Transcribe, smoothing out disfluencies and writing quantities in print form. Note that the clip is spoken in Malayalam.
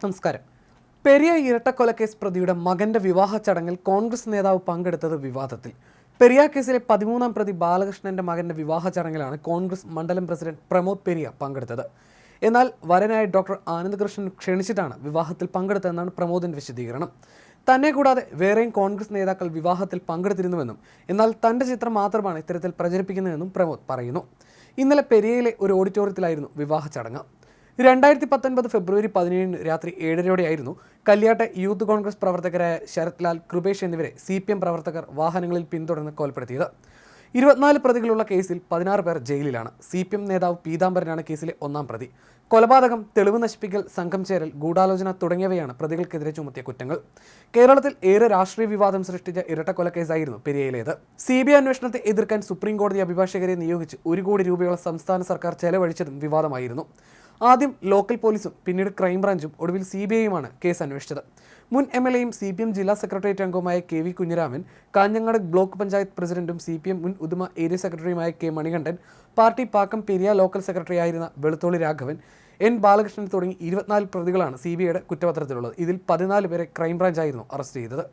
നമസ്കാരം. പെരിയ ഇരട്ടക്കൊലക്കേസ് പ്രതിയുടെ മകന്റെ വിവാഹ ചടങ്ങിൽ കോൺഗ്രസ് നേതാവ് പങ്കെടുത്തത് വിവാദത്തിൽ. പെരിയ കേസിലെ 13-ാം പ്രതി ബാലകൃഷ്ണന്റെ മകന്റെ വിവാഹ ചടങ്ങിലാണ് കോൺഗ്രസ് മണ്ഡലം പ്രസിഡന്റ് പ്രമോദ് പെരിയ പങ്കെടുത്തത്. എന്നാൽ വരനായ ഡോക്ടർ ആനന്ദകൃഷ്ണൻ ക്ഷണിച്ചിട്ടാണ് വിവാഹത്തിൽ പങ്കെടുത്തതെന്നാണ് പ്രമോദിന്റെ വിശദീകരണം. തന്നെ കൂടാതെ വേറെയും കോൺഗ്രസ് നേതാക്കൾ വിവാഹത്തിൽ പങ്കെടുത്തിരുന്നുവെന്നും എന്നാൽ തന്റെ ചിത്രം മാത്രമാണ് ഇത്തരത്തിൽ പ്രചരിപ്പിക്കുന്നതെന്നും പ്രമോദ് പറയുന്നു. ഇന്നലെ പെരിയയിലെ ഒരു ഓഡിറ്റോറിയത്തിലായിരുന്നു വിവാഹ ചടങ്ങ്. 2019 ഫെബ്രുവരി 17 രാത്രി 7:30 കല്യാട്ടെ യൂത്ത് കോൺഗ്രസ് പ്രവർത്തകരായ ശരത് ലാൽ, കൃപേഷ് എന്നിവരെ CPM പ്രവർത്തകർ വാഹനങ്ങളിൽ പിന്തുടർന്ന് കൊലപ്പെടുത്തിയത്. 24 പ്രതികളുള്ള കേസിൽ 16 പേർ ജയിലിലാണ്. CPM നേതാവ് പീതാംബരനാണ് കേസിലെ 1-ാം പ്രതി. കൊലപാതകം, തെളിവ് നശിപ്പിക്കൽ, സംഘം ചേരൽ, ഗൂഢാലോചന തുടങ്ങിയവയാണ് പ്രതികൾക്കെതിരെ ചുമത്തിയ കുറ്റങ്ങൾ. കേരളത്തിൽ ഏറെ രാഷ്ട്രീയ വിവാദം സൃഷ്ടിച്ച ഇരട്ടക്കൊലക്കേസായിരുന്നു പെരിയയിലേത്. CBI അന്വേഷണത്തെ എതിർക്കാൻ സുപ്രീം കോടതി അഭിഭാഷകരെ നിയോഗിച്ച് 1 കോടി രൂപയോളം സംസ്ഥാന സർക്കാർ ചെലവഴിച്ചതും വിവാദമായിരുന്നു. ആദ്യം ലോക്കൽ പോലീസും പിന്നീട് ക്രൈംബ്രാഞ്ചും ഒടുവിൽ CBIയുമാണ് കേസ് അന്വേഷിച്ചത്. മുൻ MLAയും CPM ജില്ലാ സെക്രട്ടേറിയറ്റ് അംഗവുമായ KV കുഞ്ഞിരാമൻ, കാഞ്ഞങ്ങാട് ബ്ലോക്ക് പഞ്ചായത്ത് പ്രസിഡന്റും CPM മുൻ ഉദുമ ഏരിയ സെക്രട്ടറിയുമായ K Manikandan, party Pakkam Periya local സെക്രട്ടറിയായിരുന്ന വെളുത്തോളി രാഘവൻ, N ബാലകൃഷ്ണൻ തുടങ്ങി 24 പ്രതികളാണ് CBIയുടെ കുറ്റപത്രത്തിലുള്ളത്. ഇതിൽ 14 പേരെ ക്രൈംബ്രാഞ്ചായിരുന്നു അറസ്റ്റ് ചെയ്തത്.